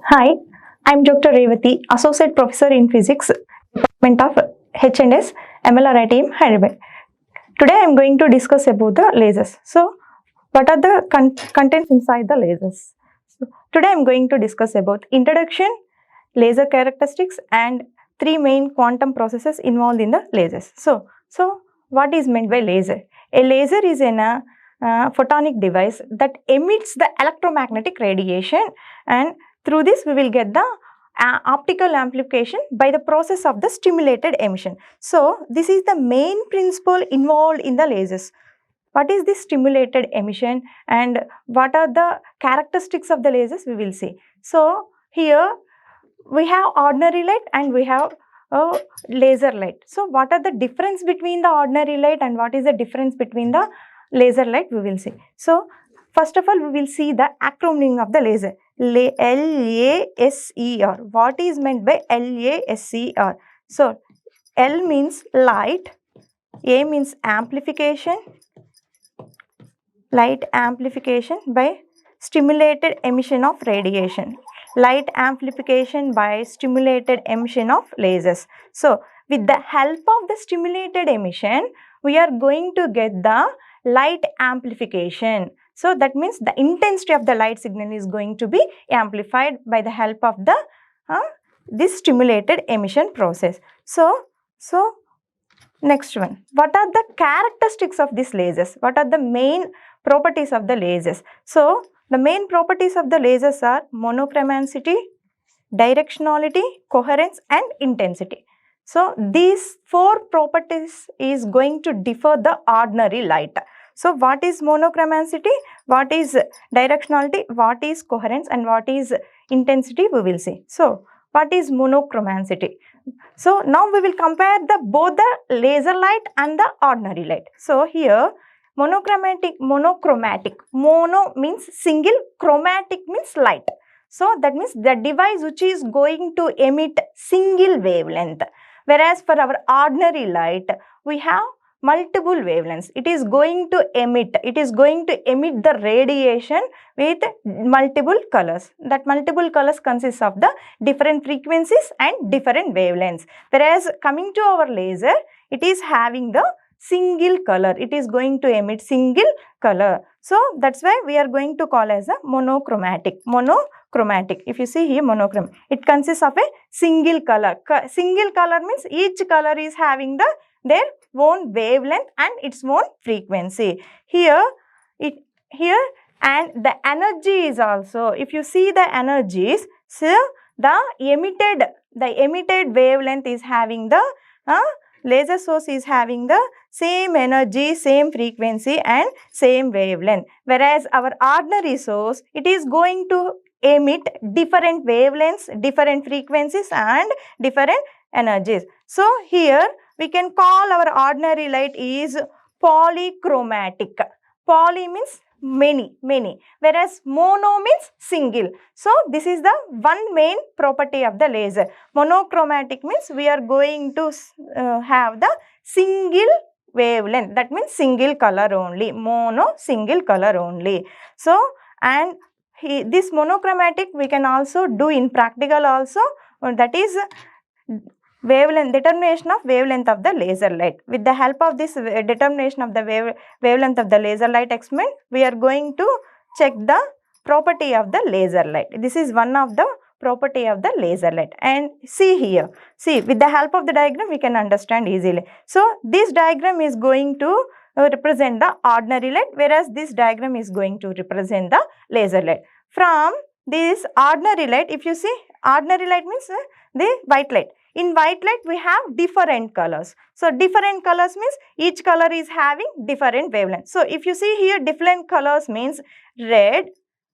Hi, I'm Dr. Revathi, Associate Professor in Physics, Department of H&S, Mlritm, Hyderabad. Today I'm going to discuss about the lasers. So, what are the contents inside the lasers? So, today I'm going to discuss about introduction, laser characteristics, and three main quantum processes involved in the lasers. So what is meant by laser? A laser is a photonic device that emits the electromagnetic radiation, and through this we will get the optical amplification by the process of the stimulated emission. So this is the main principle involved in the lasers. What is this stimulated emission and what are the characteristics of the lasers we will see. So here we have ordinary light and we have laser light. So what are the difference between the ordinary light and what is the difference between the laser light we will see. So first of all we will see the acronym of the laser. LASER. What is meant by LASER? So L means light, A means amplification, light amplification by stimulated emission of radiation. Light amplification by stimulated emission of lasers. So with the help of the stimulated emission, we are going to get the light amplification. So that means the intensity of the light signal is going to be amplified by the help of the this stimulated emission process. So next one, what are the characteristics of these lasers? What are the main properties of the lasers? So the main properties of the lasers are monochromaticity, directionality, coherence and intensity. So these four properties is going to differ the ordinary light. So what is monochromaticity, what is directionality, what is coherence and what is intensity we will see. So what is monochromaticity? So now we will compare both the laser light and the ordinary light. So here monochromatic, mono means single, chromatic means light. So that means the device which is going to emit single wavelength. Whereas for our ordinary light, we have multiple wavelengths. It is going to emit the radiation with multiple colors. That multiple colors consists of the different frequencies and different wavelengths. Whereas coming to our laser, it is having the single color. It is going to emit single color. So that's why we are going to call as a monochromatic. Monochromatic. If you see here monochromatic, it consists of a single color. Single color means each color is having their own wavelength and its own frequency. Here and the energy is also, if you see the energies, so the emitted wavelength is having the laser source is having the same energy, same frequency and same wavelength. Whereas our ordinary source, it is going to emit different wavelengths, different frequencies and different energies. So here we can call our ordinary light is polychromatic. Poly means many, whereas mono means single. So this is the one main property of the laser. Monochromatic means we are going to have the single wavelength, that means single color only. Mono, single color only. So and this monochromatic we can also do in practical also, that is wavelength, determination of wavelength of the laser light. With the help of this determination of the wavelength of the laser light experiment, we are going to check the property of the laser light. This is one of the property of the laser light. And see here, see with the help of the diagram we can understand easily. So this diagram is going to represent the ordinary light, whereas this diagram is going to represent the laser light. From this ordinary light, if you see, ordinary light means the white light. In white light, we have different colors. So, different colors means each color is having different wavelength. So, if you see here, different colors means red,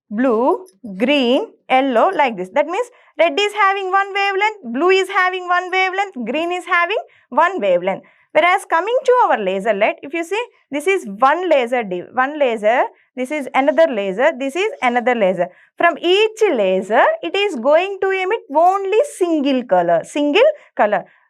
blue, green, yellow, like this. That means red is having one wavelength, blue is having one wavelength, green is having one wavelength. Whereas coming to our laser light, if you see, this is one laser, this is another laser, this is another laser. From each laser, it is going to emit only single color.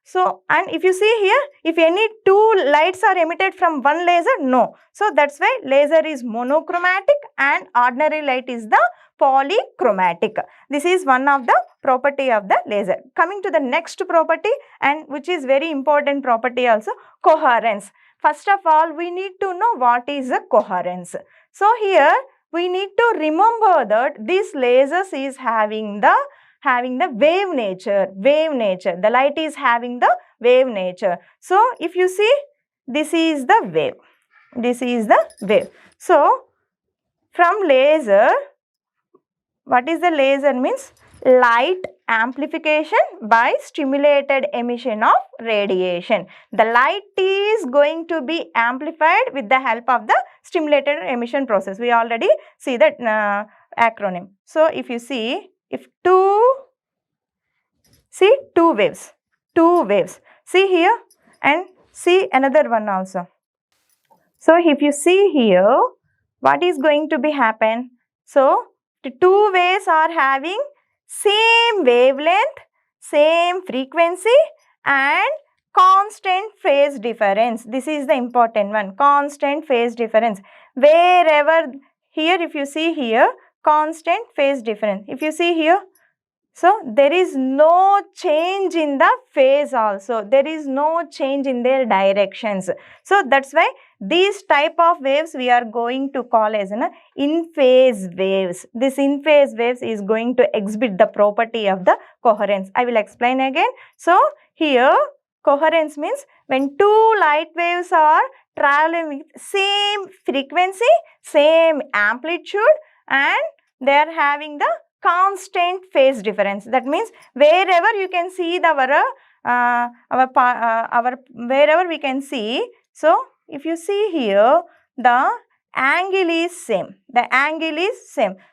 So, and if you see here, if any two lights are emitted from one laser, no. So, that's why laser is monochromatic and ordinary light is the polychromatic. This is one of the property of the laser. Coming to the next property, and which is very important property also, coherence. First of all, we need to know what is a coherence. So here we need to remember that this lasers is having the wave nature. The light is having the wave nature. So if you see, this is the wave. So from laser, what is the laser means? Light amplification by stimulated emission of radiation. The light is going to be amplified with the help of the stimulated emission process. We already see that acronym. So if you see, if two waves. See here and see another one also. So if you see here, what is going to be happen? So the two waves are having same wavelength, same frequency and constant phase difference. This is the important one, constant phase difference. Wherever here, if you see here, constant phase difference. If you see here, so there is no change in the phase also. There is no change in their directions. So that's why these type of waves we are going to call as in-phase waves. This in-phase waves is going to exhibit the property of the coherence. I will explain again. So here coherence means when two light waves are traveling with same frequency, same amplitude and they are having the constant phase difference. That means wherever you can see the wherever we can see. So if you see here, the angle is same.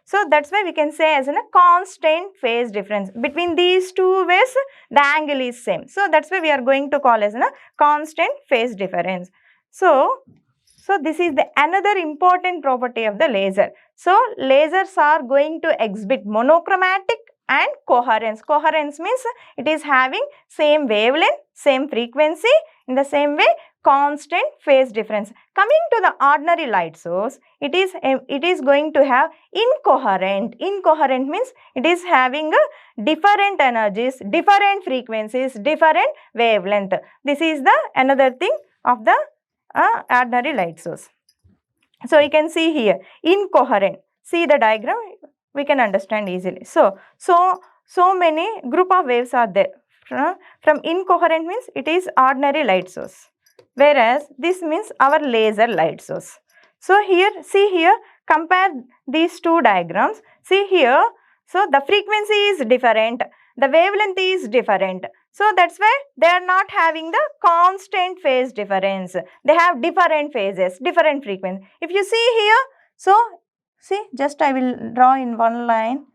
So that's why we can say as a constant phase difference between these two waves. The angle is same. So that's why we are going to call as a constant phase difference. So this is the another important property of the laser. So lasers are going to exhibit monochromatic and coherence. Coherence means it is having same wavelength, same frequency, in the same way constant phase difference. Coming to the ordinary light source, it is going to have incoherent. Incoherent means it is having different energies, different frequencies, different wavelength. This is the another thing of the ordinary light source. So you can see here incoherent. See the diagram, we can understand easily. So many group of waves are there. From incoherent means it is ordinary light source, whereas this means our laser light source. So here, see here, compare these two diagrams. See here, so the frequency is different, the wavelength is different. So that's why they are not having the constant phase difference. They have different phases, different frequency. If you see here, so see, just I will draw in one line.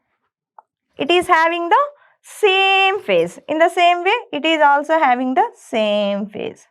It is having the same phase. In the same way, it is also having the same phase.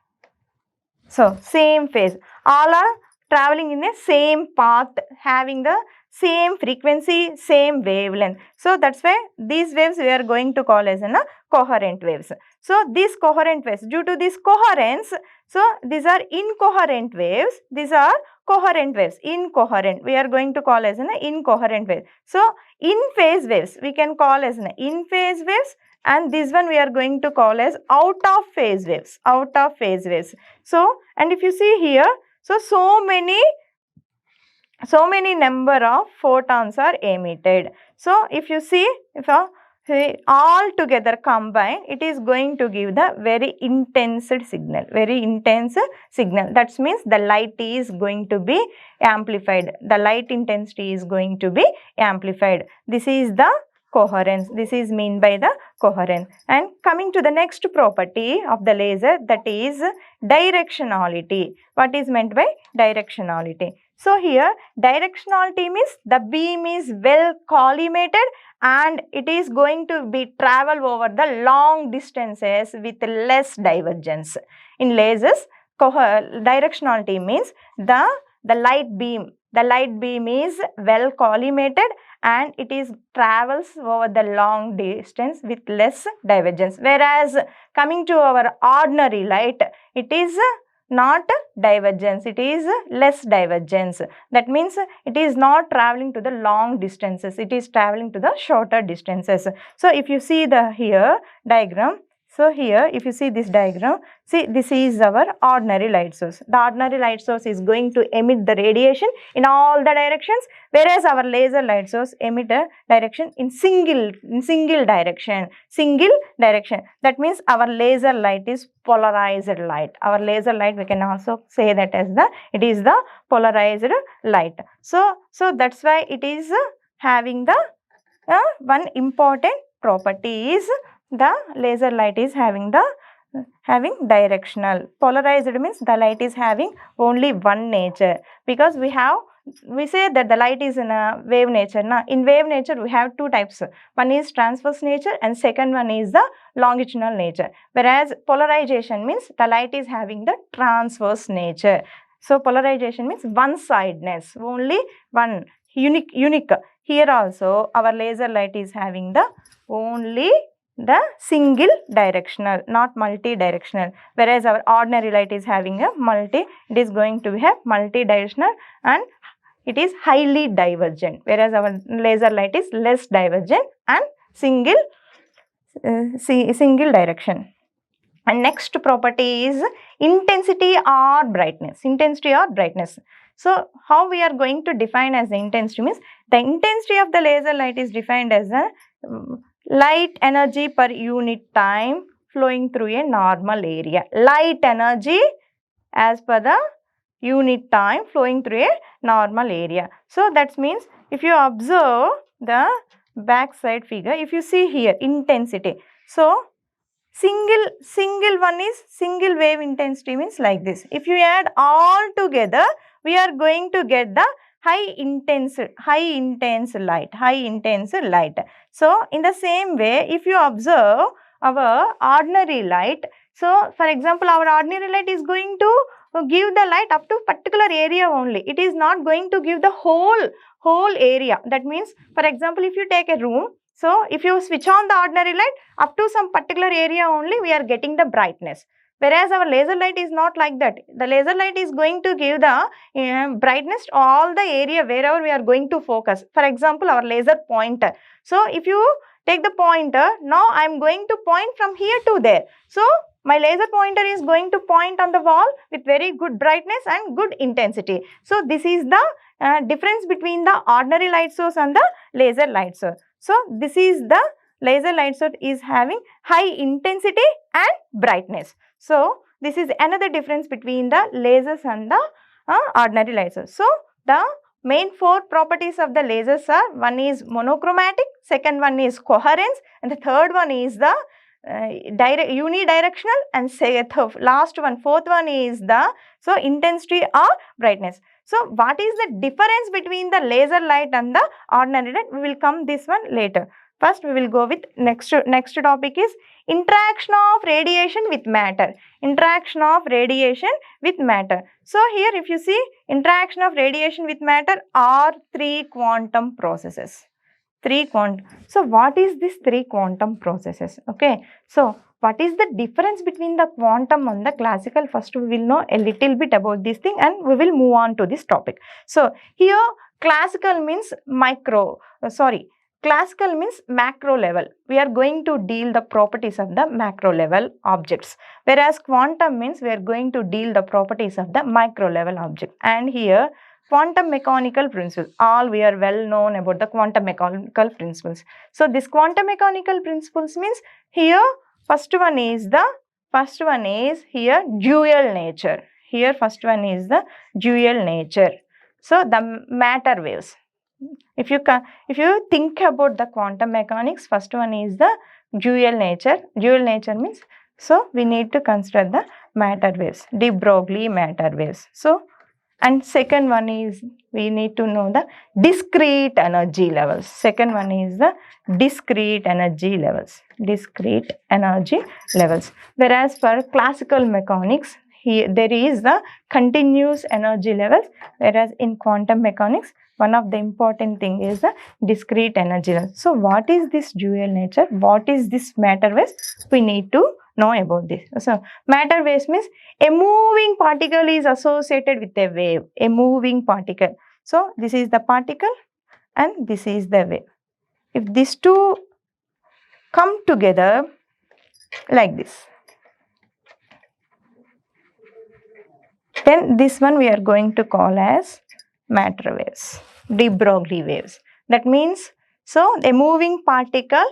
So same phase. All are traveling in the same path, having the same frequency, same wavelength. So that's why these waves we are going to call as coherent waves. So these coherent waves, due to this coherence, so these are incoherent waves, these are coherent waves. Incoherent, we are going to call as incoherent waves. So in-phase waves, we can call as in-phase waves, and this one we are going to call as out-of-phase waves. Out-of-phase waves. So, and if you see here, so many number of photons are emitted. So if you see, if all together combined, it is going to give the very intense signal. That means the light is going to be amplified. The light intensity is going to be amplified. This is the coherence. This is mean by the coherence. And coming to the next property of the laser, that is directionality. What is meant by directionality? So here directionality means the beam is well collimated and it is going to be travel over the long distances with less divergence. In lasers, directionality means the light beam is well collimated and it is travels over the long distance with less divergence. Whereas coming to our ordinary light, it is not divergence, it is less divergence. That means it is not traveling to the long distances, it is traveling to the shorter distances. So if you see the here diagram, so here if you see this diagram, see this is our ordinary light source. The ordinary light source is going to emit the radiation in all the directions, whereas our laser light source emit a direction in single direction. That means our laser light is polarized light. Our laser light, we can also say that as it is the polarized light. So that's why it is having the one important property is the laser light is having directional. Polarized means the light is having only one nature, because we say that the light is in a wave nature. In wave nature we have two types. One is transverse nature and second one is the longitudinal nature. Whereas polarization means the light is having the transverse nature. So polarization means one-sidedness, only one, unique. Here also our laser light is having the only the single directional, not multi-directional. Whereas our ordinary light is having a it is going to have multi-directional and it is highly divergent. Whereas our laser light is less divergent and single direction. And next property is intensity or brightness. So how we are going to define as the intensity means, the intensity of the laser light is defined as a light energy per unit time flowing through a normal area. Light energy as per the unit time flowing through a normal area. So that means if you observe the backside figure, if you see here intensity, so single one is single wave intensity means like this. If you add all together, we are going to get the high intense light. So in the same way, if you observe our ordinary light, so for example our ordinary light is going to give the light up to particular area only. It is not going to give the whole area. That means, for example, if you take a room, so if you switch on the ordinary light, up to some particular area only we are getting the brightness. Whereas our laser light is not like that. The laser light is going to give the brightness to all the area wherever we are going to focus. For example, our laser pointer. So if you take the pointer, now I am going to point from here to there. So my laser pointer is going to point on the wall with very good brightness and good intensity. So this is the difference between the ordinary light source and the laser light source. So this is the laser light source is having high intensity and brightness. So this is another difference between the lasers and the ordinary light source. So the main four properties of the lasers are, one is monochromatic, second one is coherence, and the third one is the unidirectional, and last one, fourth one is the intensity or brightness. So what is the difference between the laser light and the ordinary light? We will come this one later. First we will go with next topic is interaction of radiation with matter. Interaction of radiation with matter. So here if you see interaction of radiation with matter are three quantum processes. So what is this three quantum processes? Okay. So what is the difference between the quantum and the classical? First we will know a little bit about this thing and we will move on to this topic. So here classical means classical means macro level. We are going to deal the properties of the macro level objects. Whereas quantum means we are going to deal the properties of the micro level object. And here quantum mechanical principles. All we are well known about the quantum mechanical principles. So this quantum mechanical principles means here first one is here dual nature. Here first one is the dual nature. So the matter waves. If you think about the quantum mechanics, first one is the dual nature. Dual nature means, so we need to consider the matter waves, de Broglie matter waves. So and second one is we need to know the discrete energy levels. Second one is the discrete energy levels. Discrete energy levels. Whereas for classical mechanics, here there is the continuous energy levels. Whereas in quantum mechanics, one of the important thing is the discrete energy level. So what is this dual nature? What is this matter waves? We need to know about this. So matter waves means a moving particle is associated with a wave. A moving particle. So this is the particle and this is the wave. If these two come together like this, then this one we are going to call as matter waves, de Broglie waves. That means, so a moving particle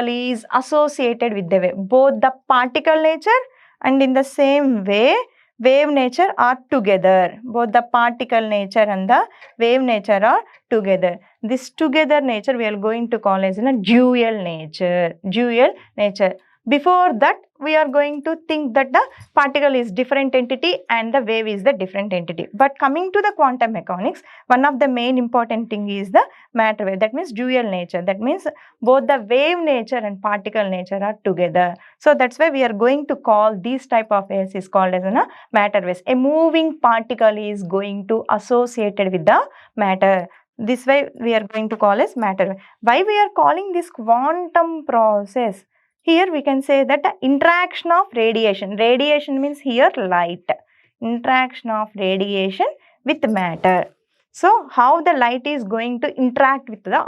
is associated with the wave. Both the particle nature and in the same way wave nature are together. Both the particle nature and the wave nature are together. This together nature we are going to call as a dual nature. Dual nature. Before that, we are going to think that the particle is different entity and the wave is the different entity. But coming to the quantum mechanics, one of the main important thing is the matter wave. That means dual nature. That means both the wave nature and particle nature are together. So that's why we are going to call these type of waves is called as a matter waves. A moving particle is going to associated with the matter. This way we are going to call as matter wave. Why we are calling this quantum process? Here we can say that the interaction of radiation. Radiation means here light. Interaction of radiation with matter. So how the light is going to interact with the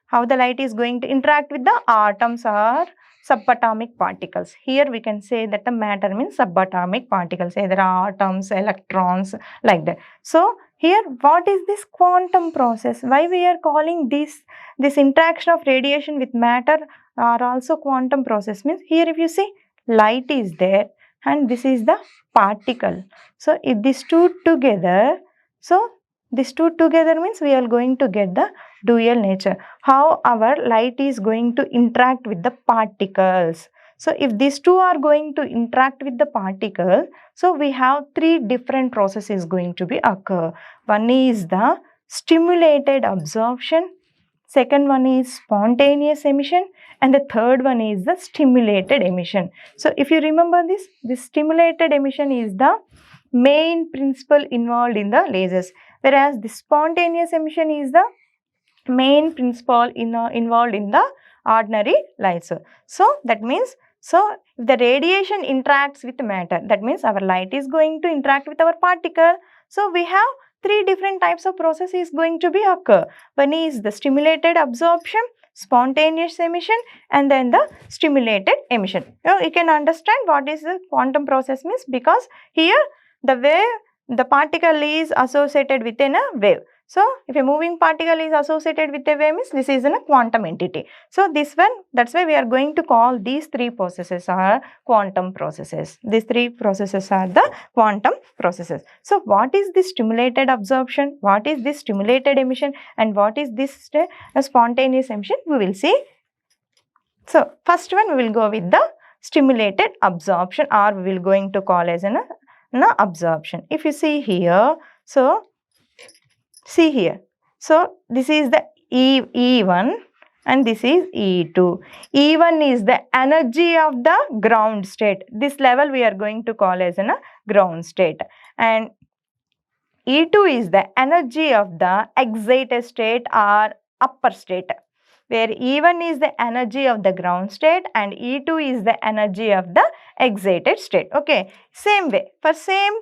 how the light is going to interact with the atoms or subatomic particles. Here we can say that the matter means subatomic particles, either atoms, electrons, like that. So here what is this quantum process? Why we are calling this interaction of radiation with matter are also quantum process? Means here if you see light is there and this is the particle. So if these two together, so these two together means we are going to get the dual nature. How our light is going to interact with the particles. So if these two are going to interact with the particle, so we have three different processes going to be occur. One is the stimulated absorption, second one is spontaneous emission, and the third one is the stimulated emission. So if you remember this stimulated emission is the main principle involved in the lasers, whereas the spontaneous emission is the main principle involved in the ordinary light. So that means, so if the radiation interacts with matter, that means our light is going to interact with our particle. So we have three different types of processes going to be occur. One is the stimulated absorption, spontaneous emission, and then the stimulated emission. Now you can understand what is the quantum process means, because here the wave, the particle is associated within a wave. So if a moving particle is associated with a wave means this is a quantum entity. So this one, that's why we are going to call these three processes are quantum processes. These three processes are the quantum processes. So what is this stimulated absorption? What is this stimulated emission? And what is this spontaneous emission? We will see. So first one we will go with the stimulated absorption, or we will going to call as an absorption. If you see here, so see here. So this is the E1 and this is E2. E1 is the energy of the ground state. This level we are going to call as a ground state. And E2 is the energy of the excited state or upper state, where E1 is the energy of the ground state and E2 is the energy of the excited state. Okay, same way for same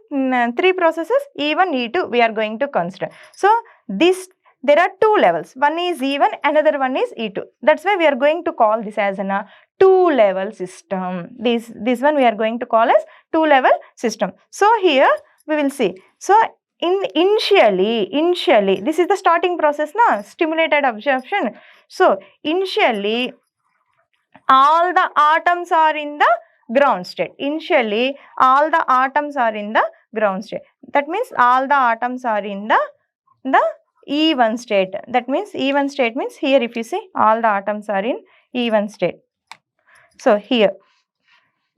three processes, E1, E2 we are going to consider. So this, there are two levels. One is E1, another one is E2. That's why we are going to call this as a two-level system. This one we are going to call as two-level system. So here we will see. So initially this is the starting process now, stimulated absorption. So initially all the atoms are in the ground state. Initially all the atoms are in the ground state. That means all the atoms are in the E1 state. That means E1 state means here if you see all the atoms are in E1 state. So here,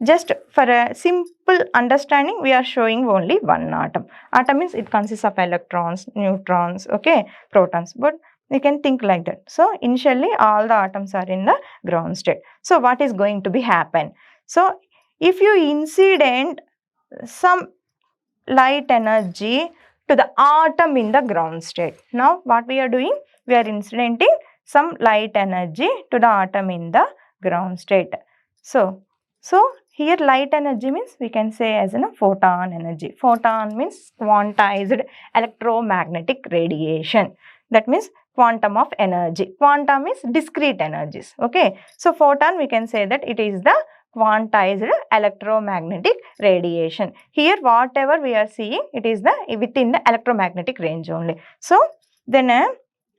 just for a simple understanding, we are showing only one atom. Atom means it consists of electrons, neutrons, okay, protons. But you can think like that. So initially all the atoms are in the ground state. So what is going to be happen? So if you incident some light energy to the atom in the ground state. Now what we are doing? We are incidenting some light energy to the atom in the ground state. So here light energy means we can say as in a photon energy. Photon means quantized electromagnetic radiation. That means quantum of energy. Quantum is discrete energies. Okay. So photon we can say that it is the quantized electromagnetic radiation. Here whatever we are seeing, it is the within the electromagnetic range only. So then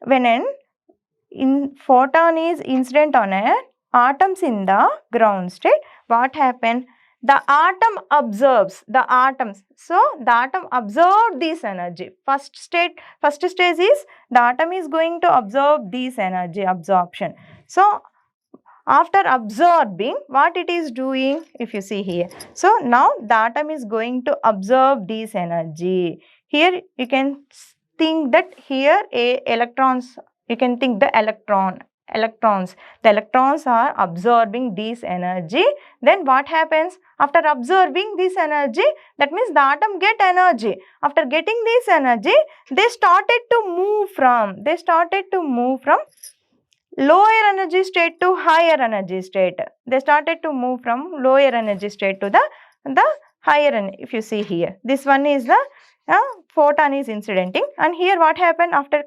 when an photon is incident on atoms in the ground state, what happened? The atom absorbs the atoms. So the atom absorbs this energy. First stage is the atom is going to absorb this energy, absorption. So after absorbing, what it is doing, if you see here, so now the atom is going to absorb this energy. Here you can think that here electrons, you can think the electrons, the electrons are absorbing this energy. Then what happens after absorbing this energy? That means the atom get energy. After getting this energy, they started to move from lower energy state to higher energy state. They started to move from lower energy state to the higher energy. If you see here, this one is the photon is incidenting, and here what happened after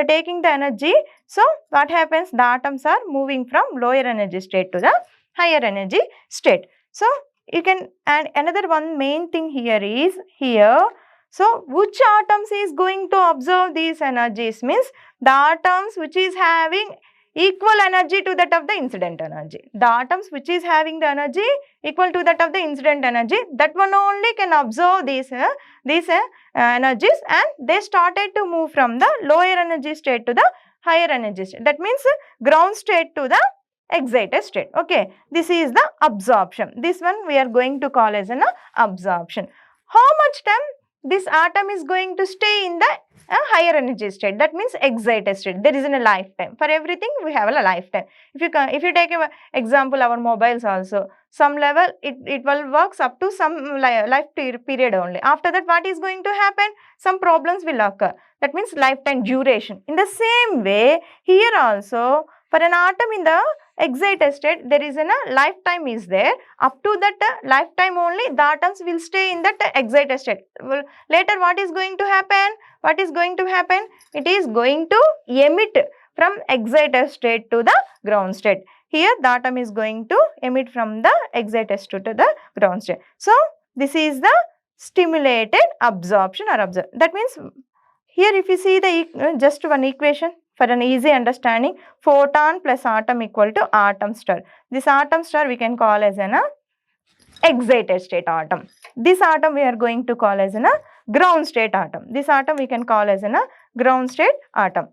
taking the energy? So what happens? The atoms are moving from lower energy state to the higher energy state. So you can, and another one main thing here is here. So which atoms is going to absorb these energies? Means the atoms which is having equal energy to that of the incident energy. The atoms which is having the energy equal to that of the incident energy, that one only can absorb these energies, and they started to move from the lower energy state to the higher energy state. That means ground state to the excited state. Okay, this is the absorption. This one we are going to call as an absorption. How much time this atom is going to stay in the higher energy state? That means excited state. There is a lifetime. For everything we have a lifetime. If you take an example, our mobiles also, some level it will works up to some life period only. After that, what is going to happen? Some problems will occur. That means lifetime duration. In the same way, here also for an atom in the excited state, there is a lifetime is there. Up to that lifetime only, the atoms will stay in that excited state. Well, later what is going to happen? What is going to happen? It is going to emit from excited state to the ground state. Here the atom is going to emit from the excited state to the ground state. So this is the stimulated absorption or absorption. That means here if you see the just one equation for an easy understanding, photon plus atom equal to atom star. This atom star we can call as an excited state atom. This atom we are going to call as an ground state atom. This atom we can call as an ground state atom.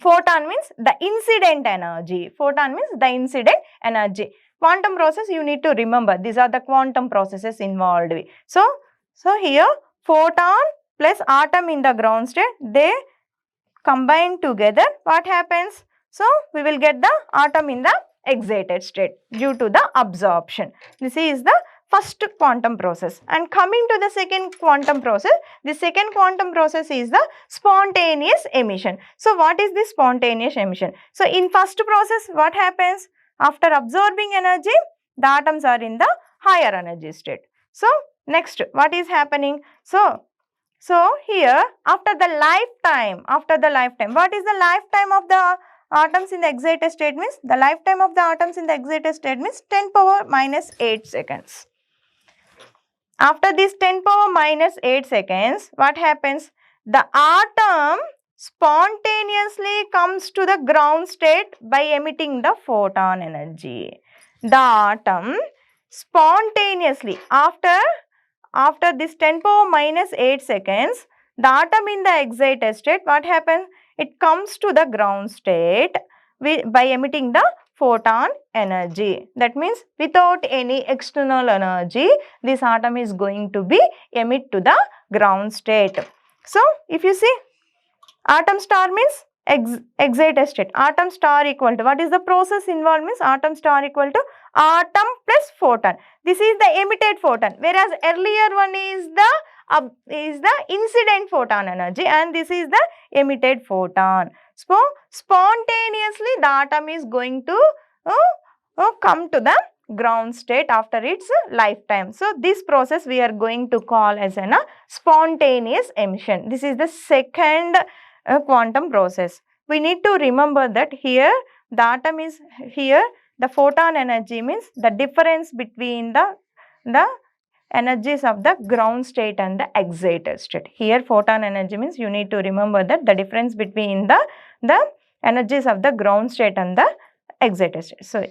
Photon means the incident energy. Photon means the incident energy. Quantum process you need to remember. These are the quantum processes involved. So here photon plus atom in the ground state, they combine together. What happens? So we will get the atom in the excited state due to the absorption. This is the first quantum process. And coming to the second quantum process, the second quantum process is the spontaneous emission. So what is this spontaneous emission? So in first process, what happens? After absorbing energy, the atoms are in the higher energy state. So next, what is happening? So here after the lifetime, what is the lifetime of the atoms in the excited state? Means the lifetime of the atoms in the excited state means 10 power minus 8 seconds. After this 10 power minus 8 seconds, what happens? The atom spontaneously comes to the ground state by emitting the photon energy. The atom spontaneously, after this 10 power minus 8 seconds, the atom in the excited state, what happens? It comes to the ground state by emitting the photon energy. That means without any external energy, this atom is going to be emit to the ground state. So if you see, atom star means excited state. Atom star equal to, what is the process involved? Means atom star equal to atom plus photon. This is the emitted photon, whereas earlier one is the incident photon energy, and this is the emitted photon. So spontaneously the atom is going to come to the ground state after its lifetime. So, this process we are going to call as a spontaneous emission. This is the second quantum process. We need to remember that here the atom is here, the photon energy means the difference between the energies of the ground state and the excited state. Here photon energy means you need to remember that the difference between the energies of the ground state and the excited state. So,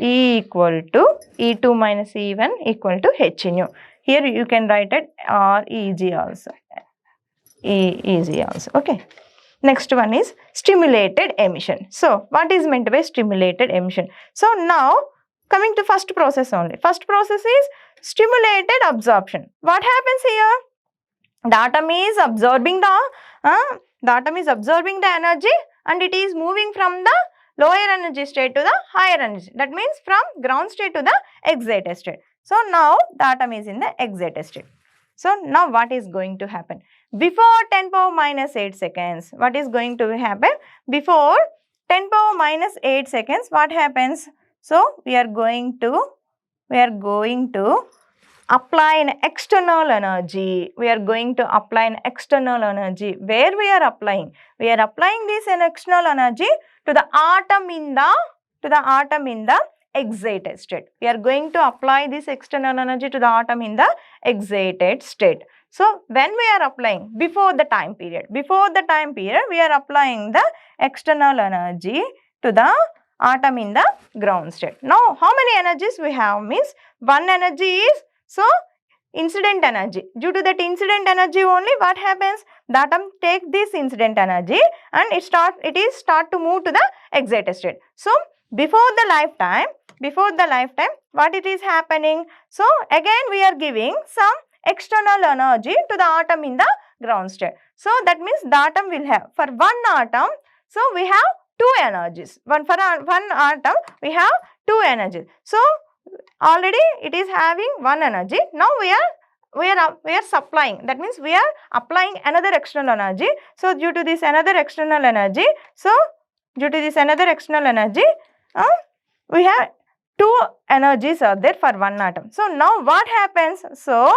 E equal to E2 minus E1 equal to H nu. Here you can write it REG also. EEG also. Okay. Next one is stimulated emission. So, what is meant by stimulated emission? So, now coming to first process only. First process is stimulated absorption. What happens here? The atom is absorbing the energy and it is moving from the lower energy state to the higher energy. That means from ground state to the excited state. So, now the atom is in the excited state. So, now what is going to happen? Before 10 power minus 8 seconds, what is going to happen? Before 10 power minus 8 seconds, what happens? So, we are going to apply an external energy. We are going to apply an external energy. Where we are applying? We are applying this external energy to the atom in the excited state. We are going to apply this external energy to the atom in the excited state. So, when we are applying before the time period, we are applying the external energy to the atom in the ground state. Now, how many energies we have means one energy is incident energy. Due to that incident energy only, what happens? The atom take this incident energy and it start to move to the excited state. So, before the lifetime, what it is happening? So, again we are giving some external energy to the atom in the ground state. So, that means the atom will have, for one atom, so we have two energies. For one atom, we have two energies. So, already it is having one energy. Now, we are supplying. That means we are applying another external energy. So, due to this another external energy, we have two energies are there for one atom. So, now what happens? So,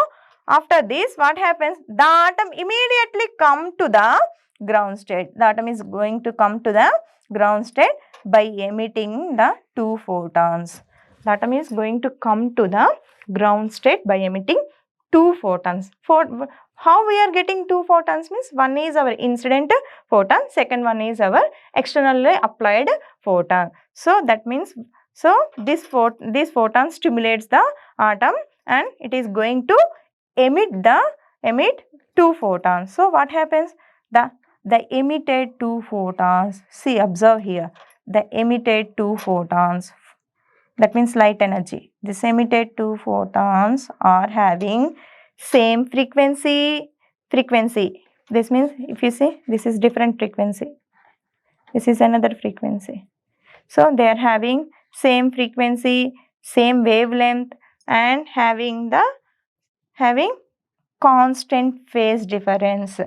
after this, what happens? The atom immediately come to the ground state. The atom is going to come to the ground state by emitting the two photons. The atom is going to come to the ground state by emitting two photons. How we are getting two photons means one is our incident photon, second one is our externally applied photon. So, that means, this photon stimulates the atom and it is going to emit two photons. So, what happens? The emitted two photons, see, observe here, the emitted two photons, that means light energy. This emitted two photons are having same frequency. This means, if you see, this is different frequency. This is another frequency. So, they are having same frequency, same wavelength and having constant phase difference.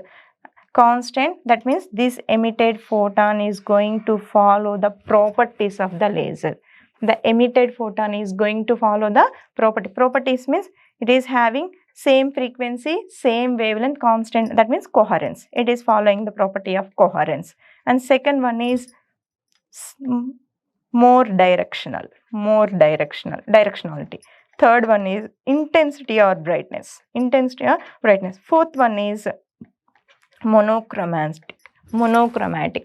Constant, that means this emitted photon is going to follow the properties of the laser. The emitted photon is going to follow the properties means it is having same frequency, same wavelength, constant, that means coherence. It is following the property of coherence. And second one is more directionality. Third one is intensity or brightness. Fourth one is monochromatic,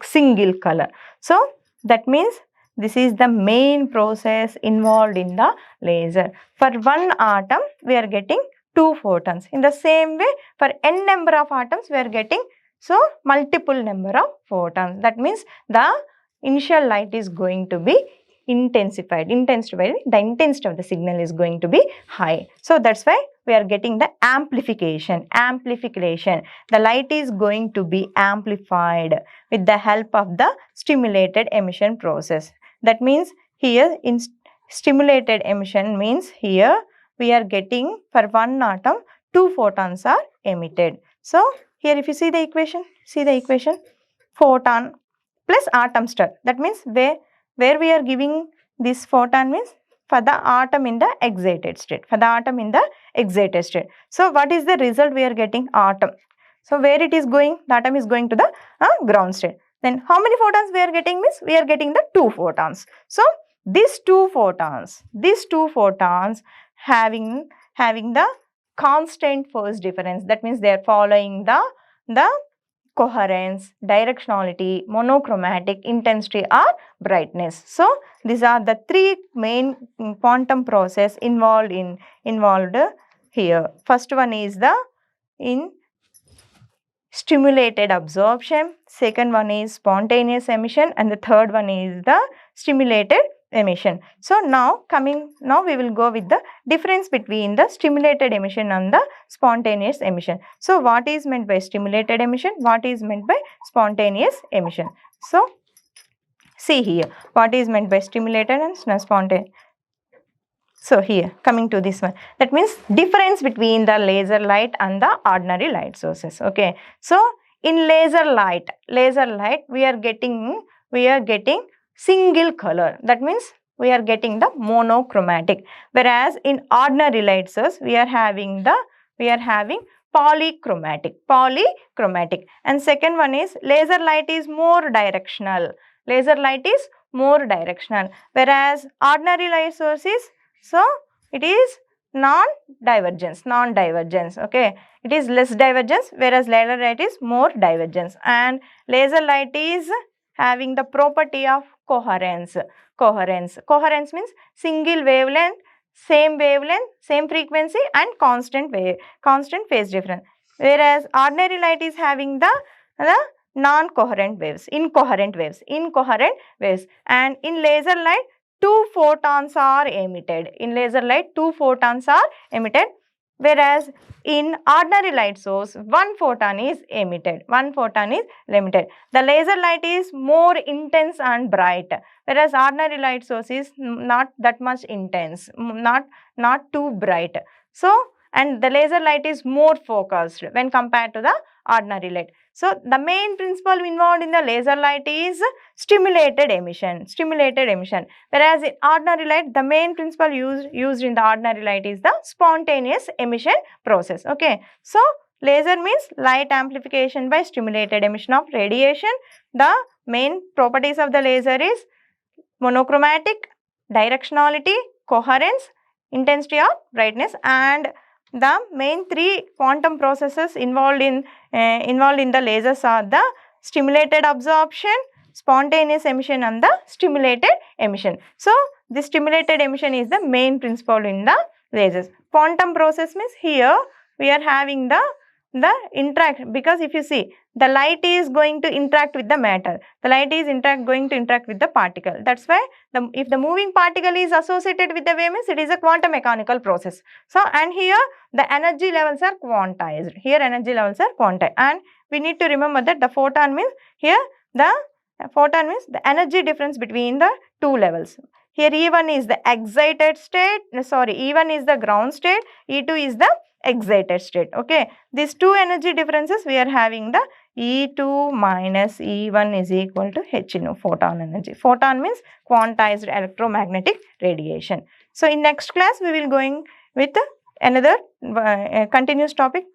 single color. So, that means this is the main process involved in the laser. For one atom, we are getting two photons. In the same way, for n number of atoms, we are getting multiple number of photons. That means the initial light is going to be intensified. The intensity of the signal is going to be high. So, that's why we are getting the amplification. The light is going to be amplified with the help of the stimulated emission process. That means here in stimulated emission means here we are getting for one atom two photons are emitted. So, here if you see the equation, photon plus atom star. That means where we are giving this photon means for the atom in the excited state. For the atom in the excited state. So what is the result we are getting? Atom. So where it is going? The atom is going to the ground state. Then how many photons we are getting? Means we are getting the 2 photons. So these two photons having the constant phase difference. That means they are following the coherence, directionality, monochromatic, intensity or brightness. So these are the 3 main quantum process involved here. First one is the stimulated absorption, second one is spontaneous emission, and the third one is the stimulated emission. So now we will go with the difference between the stimulated emission and the spontaneous emission. So what is meant by stimulated emission? What is meant by spontaneous emission? So see here, what is meant by stimulated and spontaneous. So here, coming to this one, that means difference between the laser light and the ordinary light sources. Okay, so in laser light, we are getting single color. That means we are getting the monochromatic. Whereas in ordinary light source, we are having polychromatic. And second one is laser light is more directional. Whereas ordinary light source is, so it is non-divergence. Okay, it is less divergence, whereas laser light is more divergence. And laser light is having the property of coherence. Coherence means single wavelength, same frequency, and constant phase difference. Whereas ordinary light is having the non-coherent waves, incoherent waves. And in laser light, 2 photons are emitted. Whereas in ordinary light source, 1 photon is emitted. The laser light is more intense and bright, whereas ordinary light source is not that much intense, not too bright. So, and the laser light is more focused when compared to the ordinary light. So the main principle involved in the laser light is stimulated emission. Whereas in ordinary light, the main principle used in the ordinary light is the spontaneous emission process. Okay, so laser means light amplification by stimulated emission of radiation. The main properties of the laser is monochromatic, directionality, coherence, intensity or brightness, and the main 3 quantum processes involved in the lasers are the stimulated absorption, spontaneous emission, and the stimulated emission. So the stimulated emission is the main principle in the lasers. Quantum process means here we are having the interaction, because if you see, the light is going to interact with the matter. The light is going to interact with the particle. That's why if the moving particle is associated with the wave, means it is a quantum mechanical process. So, and here the energy levels are quantized. And we need to remember that the photon means, here the photon means the energy difference between the 2 levels. Here E1 is the excited state, E1 is the ground state, E2 is the excited state. Okay, these 2 energy differences, we are having the E2 minus E1 is equal to h nu, photon energy. Photon means quantized electromagnetic radiation. So in next class we will going with another continuous topic.